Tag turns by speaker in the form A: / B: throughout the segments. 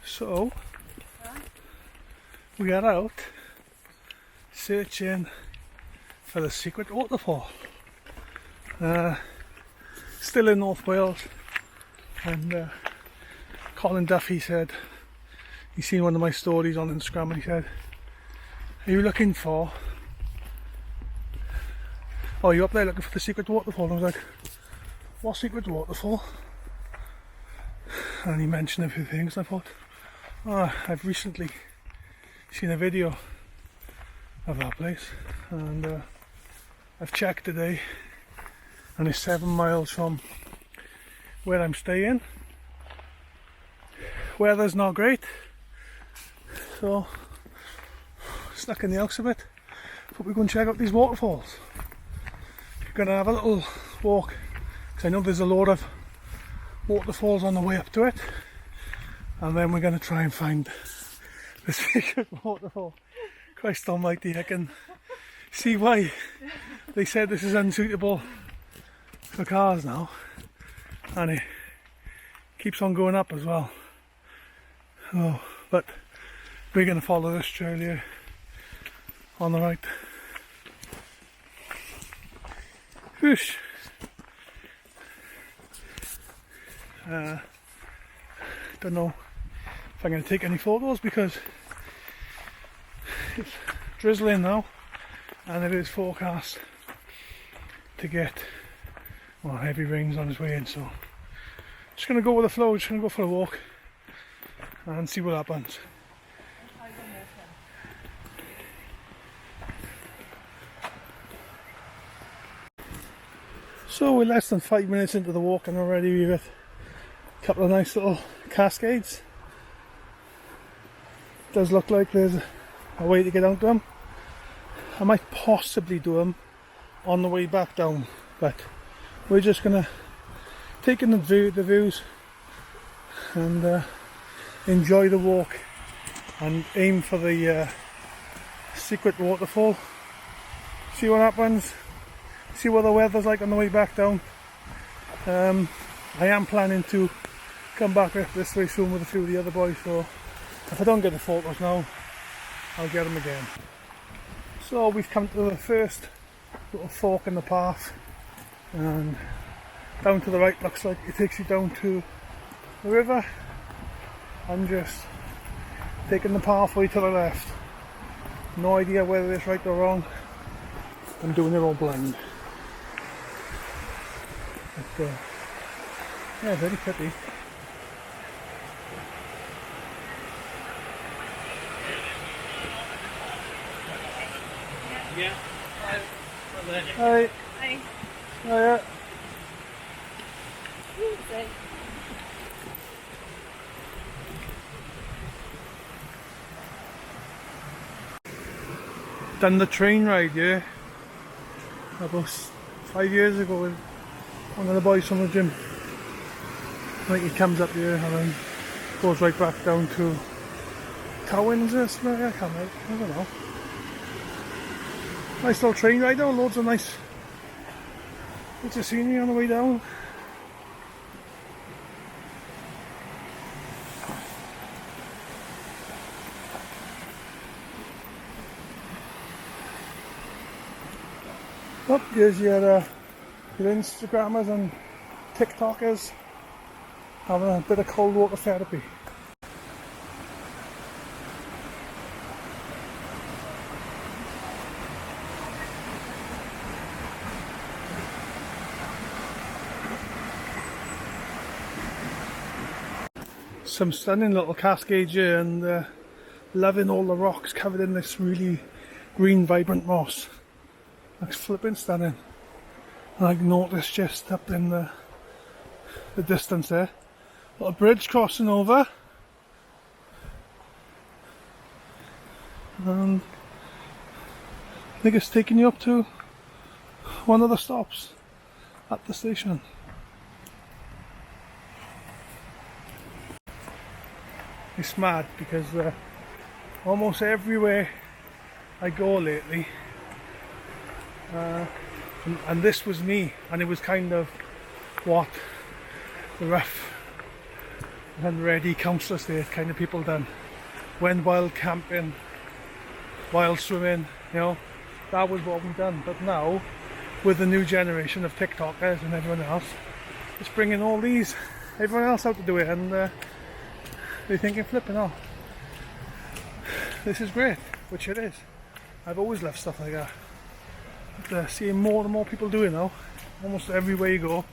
A: So we are out searching for the Secret Waterfall. Still in North Wales, and Colin Duffy said he seen one of my stories on Instagram and he said, "Are you looking for? Oh, you up there looking for the Secret Waterfall?" And I was like, "What Secret Waterfall?" And he mentioned a few things, and I thought, I've recently seen a video of that place, and I've checked today, and it's 7 miles from where I'm staying. Weather's not great, so stuck in the house a bit, but we're going to check out these waterfalls. We're going to have a little walk, because I know there's a lot of waterfalls on the way up to it, and then we're going to try and find the Secret Waterfall. Christ almighty, I can see why they said this is unsuitable for cars now, and it keeps on going up as well. Oh, but we're going to follow this trail here on the right. Whoosh! Don't know if I'm going to take any photos because it's drizzling now, and it is forecast to get heavy rains on its way in, so just going to go with the flow, just going to go for a walk and see what happens. So we're less than 5 minutes into the walk and already we've got a couple of nice little cascades. It does look like there's a way to get down to them. I might possibly do them on the way back down, but we're just gonna take in the views and enjoy the walk and aim for the Secret Waterfall. See what happens. See what the weather's like on the way back down. I am planning to come back up this way soon with a few of the other boys, so if I don't get the photos now, I'll get them again. So we've come to the first little fork in the path, and down to the right looks like it takes you down to the river. I'm just taking the pathway to the left. No idea whether it's right or wrong. I'm doing it all blind. But, yeah, very pretty.
B: Yeah.
A: Hi.
C: Hi.
A: Hiya. Done the train ride, yeah, about 5 years ago with one of the boys from the gym. I think he comes up here and then goes right back down to Cowens or something. I can't remember. I don't know. Nice little train ride though, loads of nice bits of scenery on the way down. Oh, here's your Instagrammers and TikTokers having a bit of cold water therapy. Some stunning little cascades here, and loving all the rocks covered in this really green, vibrant moss. Looks flipping stunning. And I noticed just up in the distance there, a bridge crossing over, and I think it's taking you up to one of the stops at the station. It's mad because almost everywhere I go lately, and this was me, and it was kind of what the rough and ready council estate kind of people done. Went wild camping, wild swimming, you know, that was what we've done. But now, with the new generation of TikTokers and everyone else, it's bringing all these, everyone else out to do it, and they're thinking, flipping, oh, this is great, which it is. I've always loved stuff like that. But seeing more and more people doing now, almost everywhere you go,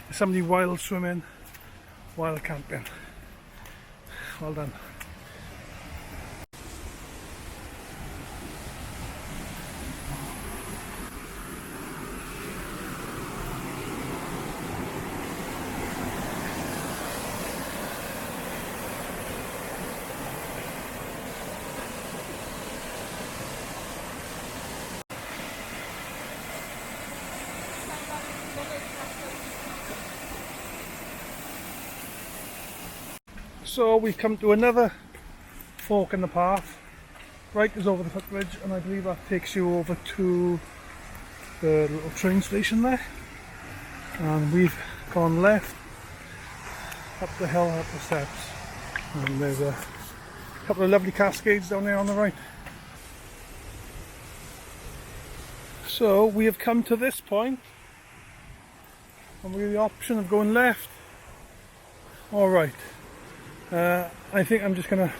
A: there's somebody wild swimming, wild camping. Well done. So we've come to another fork in the path. Right is over the footbridge, and I believe that takes you over to the little train station there. And we've gone left, up the hill, up the steps. And there's a couple of lovely cascades down there on the right. So we have come to this point, and we have the option of going left or right. I think I'm just going to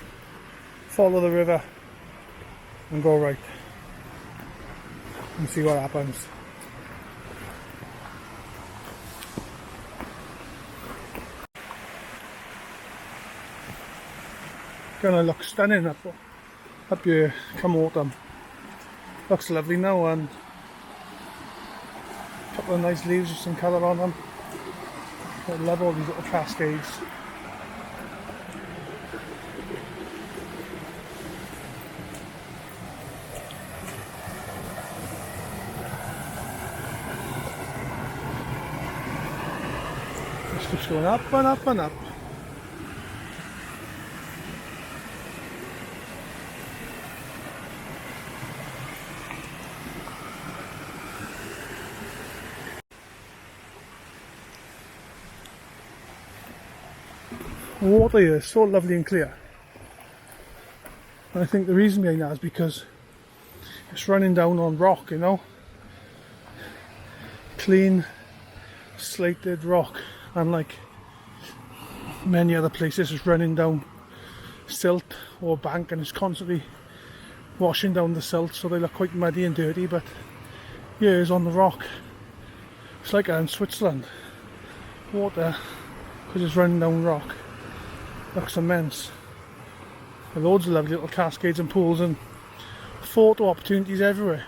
A: follow the river and go right and see what happens. Gonna look stunning up here come autumn. Looks lovely now, and a couple of nice leaves with some colour on them. I love all these little cascades. Just going up and up and up. Water here is so lovely and clear. And I think the reason behind that is because it's running down on rock, you know. Clean, slated rock. Unlike many other places, it's running down silt or bank, and it's constantly washing down the silt, so they look quite muddy and dirty. But here is on the rock. It's like in Switzerland. Water, because it's running down rock, looks immense. There are loads of lovely little cascades and pools and photo opportunities everywhere.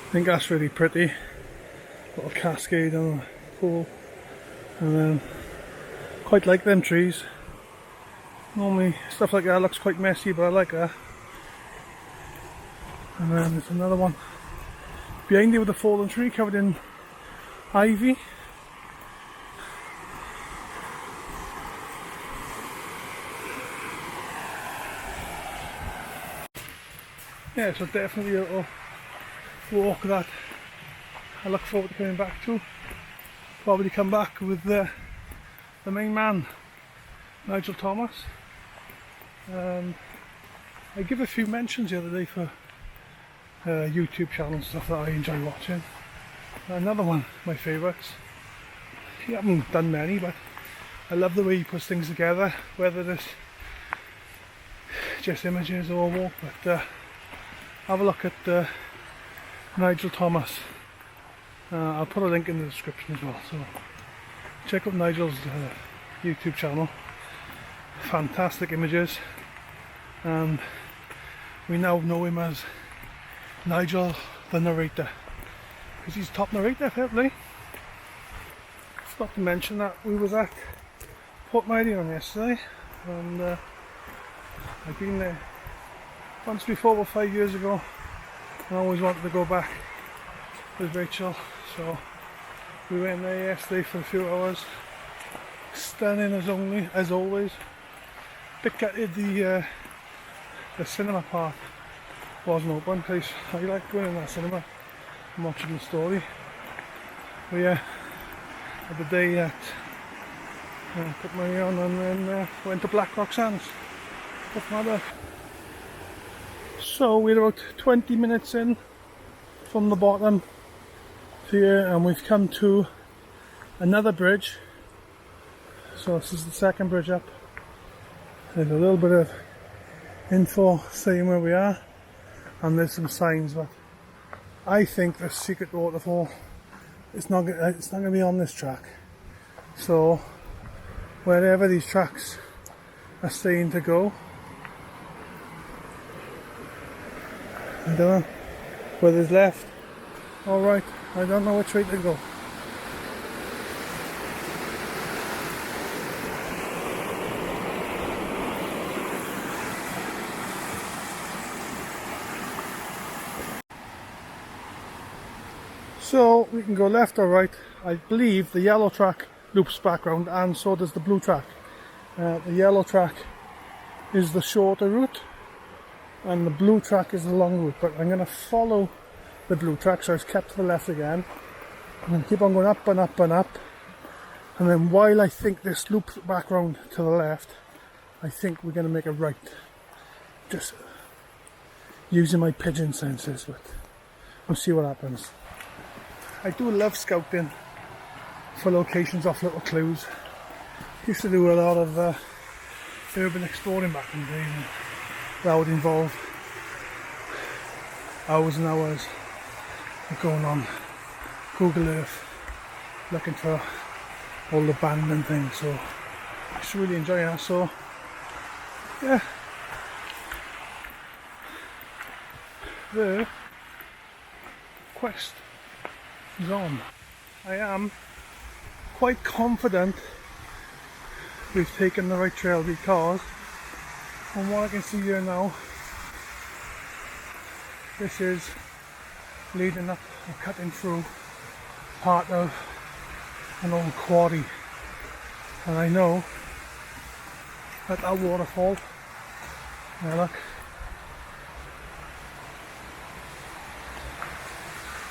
A: I think that's really pretty. Little cascade on the pool, and then quite like them trees. Normally stuff like that looks quite messy, but I like that. And then there's another one behind you with a fallen tree covered in ivy. Yeah, so definitely a little walk that I look forward to coming back to. Probably come back with the main man, Nigel Thomas. I give a few mentions the other day for YouTube channels and stuff that I enjoy watching. Another one, my favourites. He haven't done many, but I love the way he puts things together, whether it's just images or walk. But have a look at Nigel Thomas. I'll put a link in the description as well, so check out Nigel's YouTube channel. Fantastic images, and we now know him as Nigel the narrator, because he's top narrator, fair play. Forgot to mention that we was at Port Meridian yesterday, and I've been there once before, about 5 years ago. I always wanted to go back with Rachel, so we went there yesterday for a few hours. Stunning as always. Bit gutted the cinema part wasn't open, because I like going in that cinema and watching the story. But yeah, had the day that put money on, and then went to Black Rock Sands. What's the matter? So we're about 20 minutes in from the bottom to here, and we've come to another bridge. So this is the second bridge up. There's a little bit of info saying where we are, and there's some signs, but I think the Secret Waterfall it's not going to be on this track. So wherever these tracks are saying to go, I don't know whether it's left or right. I don't know which way to go. So we can go left or right. I believe the yellow track loops back round, and so does the blue track. The yellow track is the shorter route and the blue track is the long route, but I'm going to follow the blue track, so it's kept to the left again. I'm going to keep on going up and up and up, and then while I think this loops back round to the left, I think we're going to make a right, just using my pigeon senses, but we'll see what happens. I do love scouting for locations off little clues. Used to do a lot of urban exploring back in the day, and that would involve hours and hours of going on Google Earth looking for all the abandoned things. So I just really enjoy that. So yeah, the quest is on. I am quite confident we've taken the right trail, because from what I can see here now, this is leading up or cutting through part of an old quarry, and I know that that waterfall, now look,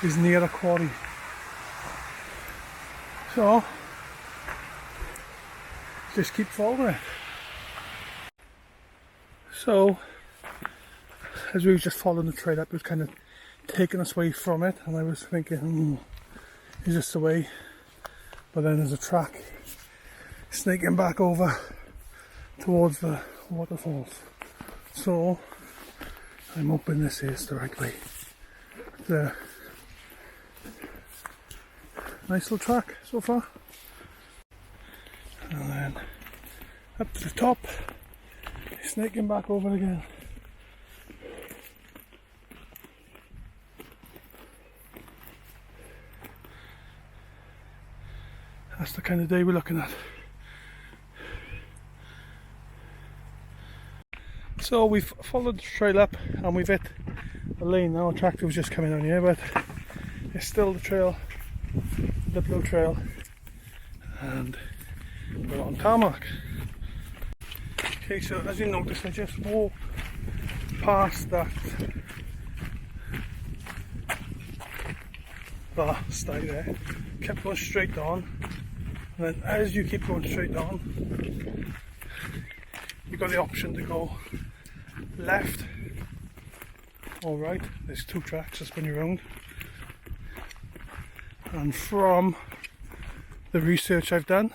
A: is near a quarry. So just keep following it. So as we were just following the trail up, it was kind of taking us away from it, and I was thinking, is this the way? But then there's a track snaking back over towards the waterfalls. So I'm hoping this is the right way. The nice little track so far. And then up to the top, snaking back over again. That's the kind of day we're looking at. So we've followed the trail up and we've hit a lane now. A tractor was just coming on here, but it's still the trail, the blue trail, and we're on tarmac. Okay, so as you notice, I just walked past that bar stay there, kept going straight on, and then as you keep going straight on, you've got the option to go left or right. There's two tracks that spin you around, and from the research I've done,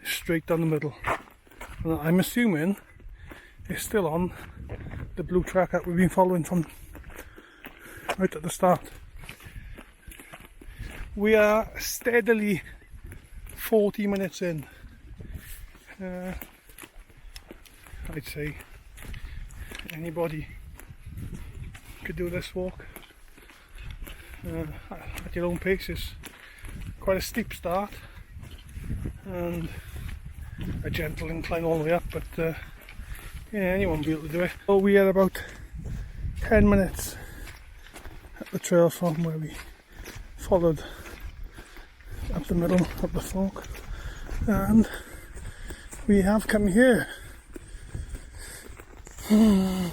A: straight down the middle. And I'm assuming it's still on the blue track that we've been following from right at the start. We are steadily 40 minutes in. I'd say anybody could do this walk at your own pace. It's quite a steep start and a gentle incline all the way up, but yeah, anyone will be able to do it. So we are about 10 minutes at the trail from where we followed up the middle, up the fork, And we have come here.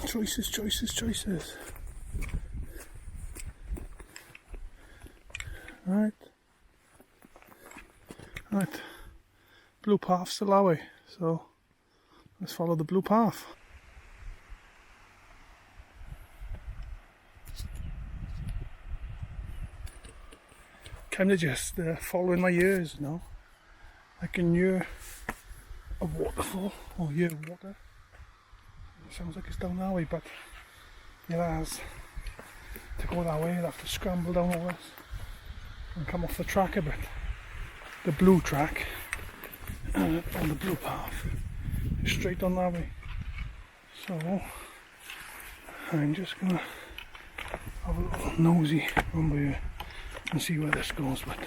A: Choices, choices, choices. Right. Right. Blue path still our way, so let's follow the blue path. Kind of just following my ears, you know. I can hear a waterfall, or hear water. It sounds like it's down that way, but it has. To go that way, you'll have to scramble down all this and come off the track a bit. The blue track on the blue path is straight on that way. So I'm just gonna have a little nosy around here and see where this goes, but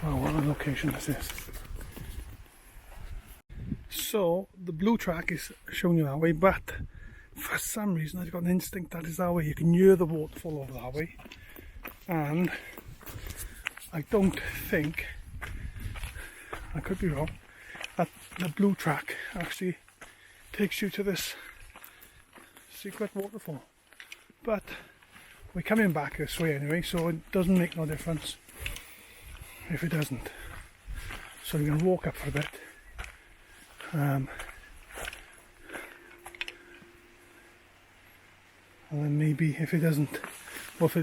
A: wow, what a location this is. So the blue track is showing you that way, but for some reason I've got an instinct that is that way. You can hear the waterfall over that way, and I don't think, I could be wrong, that the blue track actually takes you to this secret waterfall. But we're coming back this way anyway, so it doesn't make no difference if it doesn't. So we're going to walk up for a bit. And then maybe if it doesn't, or if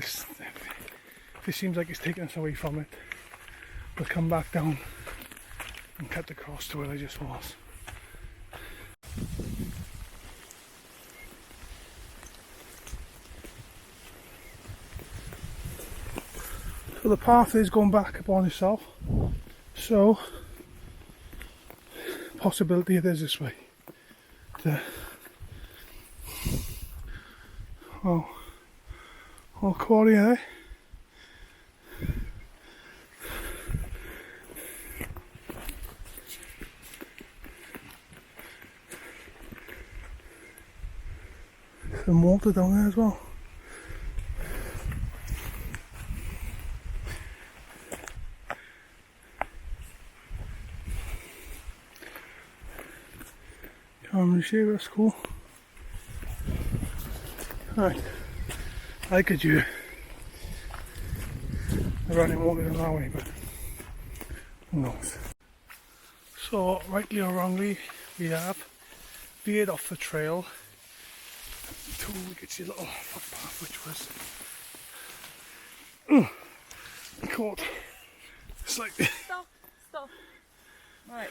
A: it seems like it's taking us away from it, we'll come back down and cut across to where I just was. So the path is going back upon itself, so possibility it is this way. Oh, all quarry, eh? Some water down there as well. Can't really see, that's cool. Right, I could do the running water in that way, but who knows. So, rightly or wrongly, we have veered off the trail to get your little footpath, which was caught slightly.
B: Stop. Right.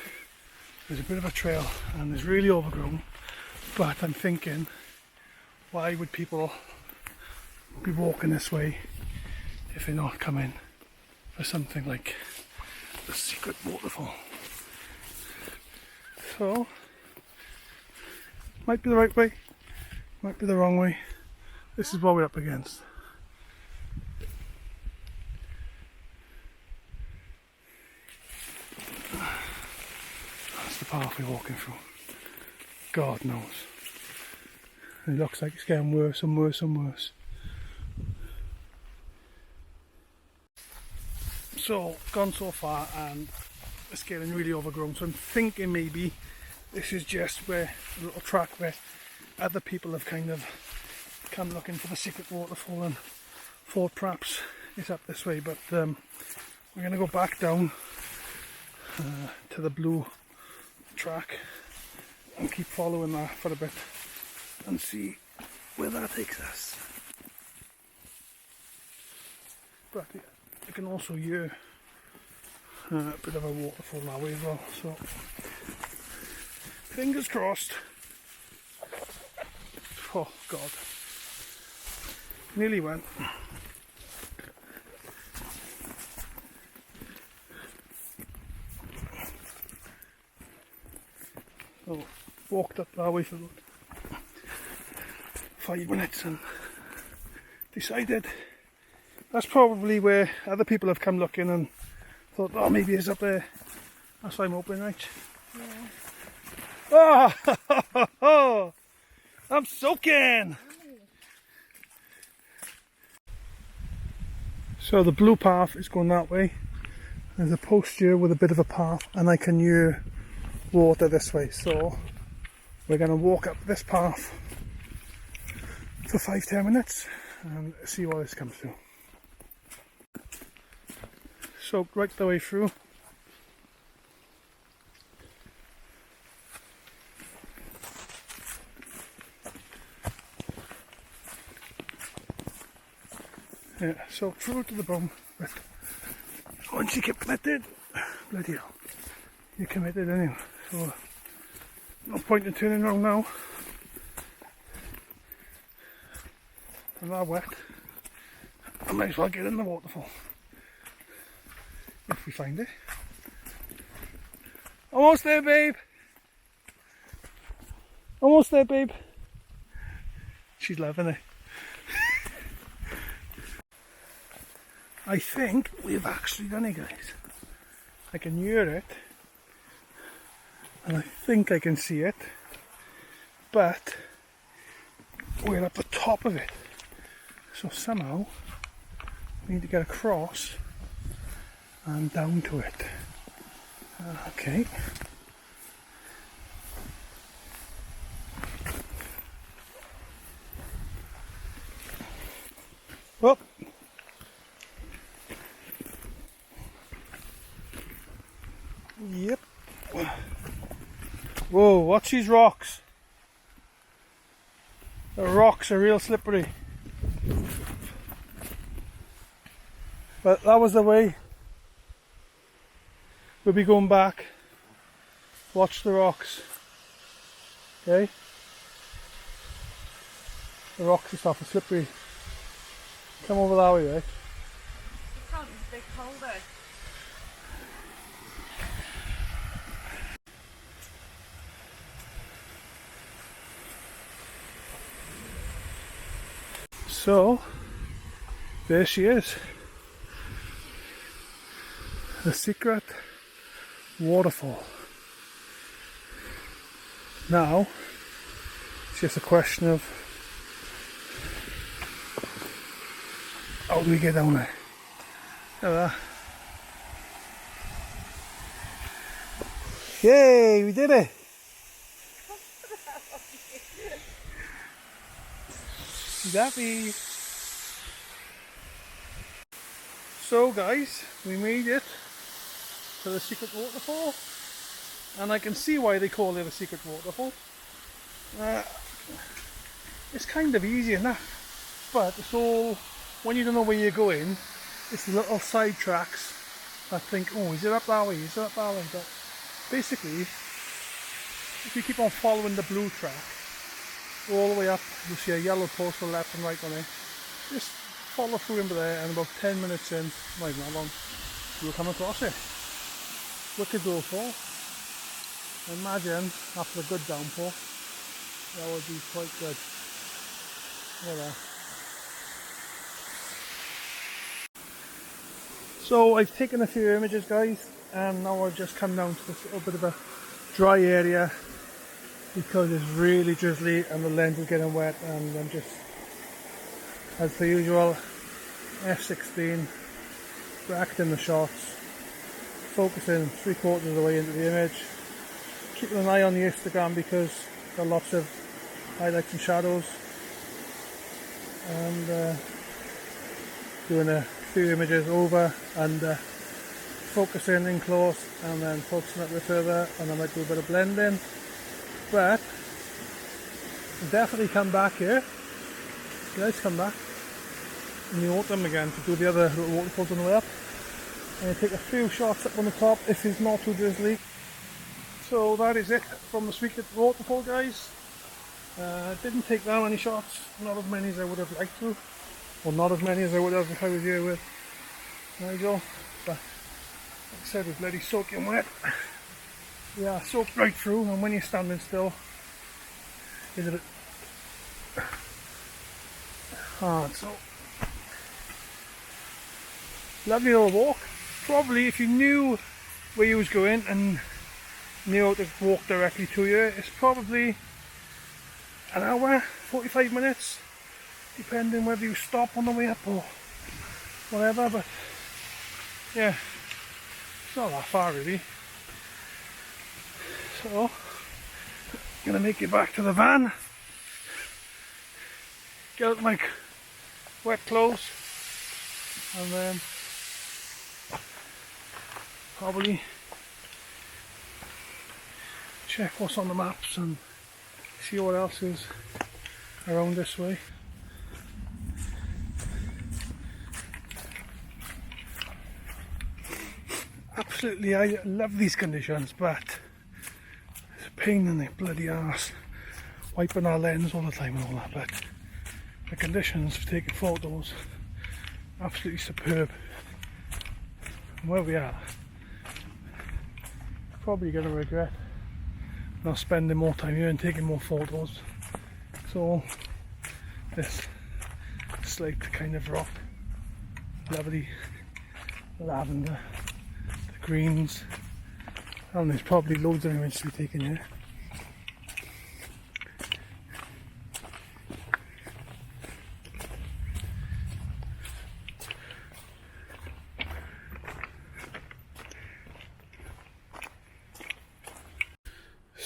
A: There's a bit of a trail and it's really overgrown, but I'm thinking, why would people be walking this way if they're not coming for something like the secret waterfall? So, might be the right way, might be the wrong way. This is what we're up against. That's the path we're walking through. God knows. It looks like it's getting worse and worse and worse. So, gone so far and it's getting really overgrown, so I'm thinking maybe this is just where a little track where other people have kind of come looking for the secret waterfall and thought perhaps it's up this way, but we're going to go back down to the blue track and keep following that for a bit and see where that takes us. But you can also hear a bit of a waterfall that way as well, so fingers crossed. Oh God, nearly went. So walked up that way for about 5 minutes and decided that's probably where other people have come looking and thought, oh, maybe it's up there. That's why I'm hoping, right? Yeah. Oh, I'm soaking. So the blue path is going that way There's a post here with a bit of a path, and I can hear water this way, so we're going to walk up this path for 5-10 minutes and see what this comes to. So right the way through. Yeah, so through to the bottom, but once you get committed, bloody hell, you're committed anyway, so no point in turning around now. I'm not wet, I might as well get in the waterfall, if we find it. Almost there, babe! Almost there, babe! She's loving it. I think we've actually done it, guys. I can hear it, and I think I can see it, but we're at the top of it. So somehow we need to get across and down to it. Okay. Well. Yep. Whoa, watch these rocks. The rocks are real slippery. But that was the way. We'll be going back. Watch the rocks. Okay? The rocks and stuff are slippery. Come over that way, right?
B: You can't, it's a big hole there.
A: So, there she is. The Secret Waterfall. Now, it's just a question of how do we get down there? Look at that. Yay, we did it! She's happy. So guys, we made it to the Secret Waterfall, and I can see why they call it a Secret Waterfall. It's kind of easy enough, but it's all, when you don't know where you're going, it's the little side tracks that think, oh, is it up that way, is it up that way? But basically, if you keep on following the blue track all the way up, you'll see a yellow post to the left and right on it. Just follow through into there, and about 10 minutes in, not even that long, you'll come across it. Wicked waterfall. Imagine after a good downpour, that would be quite good. Look at that. So I've taken a few images, guys, and now I've just come down to this little bit of a dry area because it's really drizzly and the lens is getting wet, and I'm just, as per usual, F16, bracketing the shots, focusing 3/4 of the way into the image, keeping an eye on the Instagram because there are lots of highlights and shadows, and doing a few images over, and focusing in close and then focusing a bit further, and I might do a bit of blending. But I'll definitely come back here. Let's come back in the autumn again to do the other little waterfalls on the way up, and take a few shots up on the top if it's not too drizzly. So that is it from the Secret Waterfall, guys. Didn't take that many shots, not as many as I would have liked to, or not as many as I would have if I was here with Nigel. But like I said, it's bloody soaking wet. Yeah, soaked right through, and when you're standing still, it's a bit hard. So lovely little walk. Probably if you knew where you was going and knew how to walk directly to you, it's probably an hour, 45 minutes, depending whether you stop on the way up or whatever. But yeah, It's not that far really. So, gonna make it back to the van. Get out my wet clothes and then probably check what's on the maps and see what else is around this way. Absolutely, I love these conditions, but it's a pain in the bloody arse wiping our lens all the time and all that, but the conditions for taking photos absolutely superb. And where we are, probably going to regret not spending more time here and taking more photos. So this slate kind of rock, lovely lavender, the greens, and there's probably loads of images to be taken here.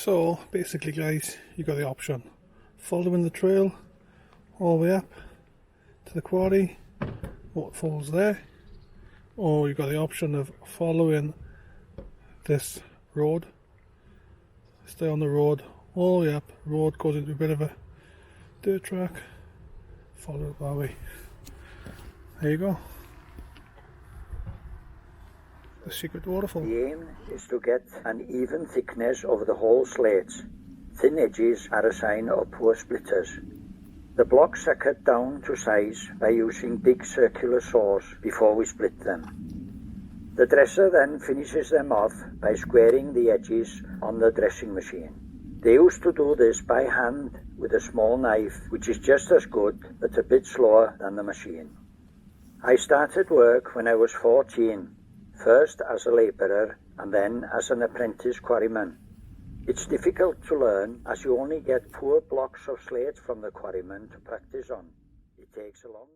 A: So basically guys, you got the option following the trail all the way up to the quarry, waterfalls there, or you got the option of following this road, stay on the road all the way up. Road goes into a bit of a dirt track, follow it that way. There you go, the Secret Waterfall.
C: The aim is to get an even thickness of the whole slate. Thin edges are a sign of poor splitters. The blocks are cut down to size by using big circular saws before we split them. The dresser then finishes them off by squaring the edges on the dressing machine. They used to do this by hand with a small knife, which is just as good but a bit slower than the machine. I started work when I was 14. First as a labourer and then as an apprentice quarryman. It's difficult to learn as you only get poor blocks of slate from the quarryman to practice on. It takes a long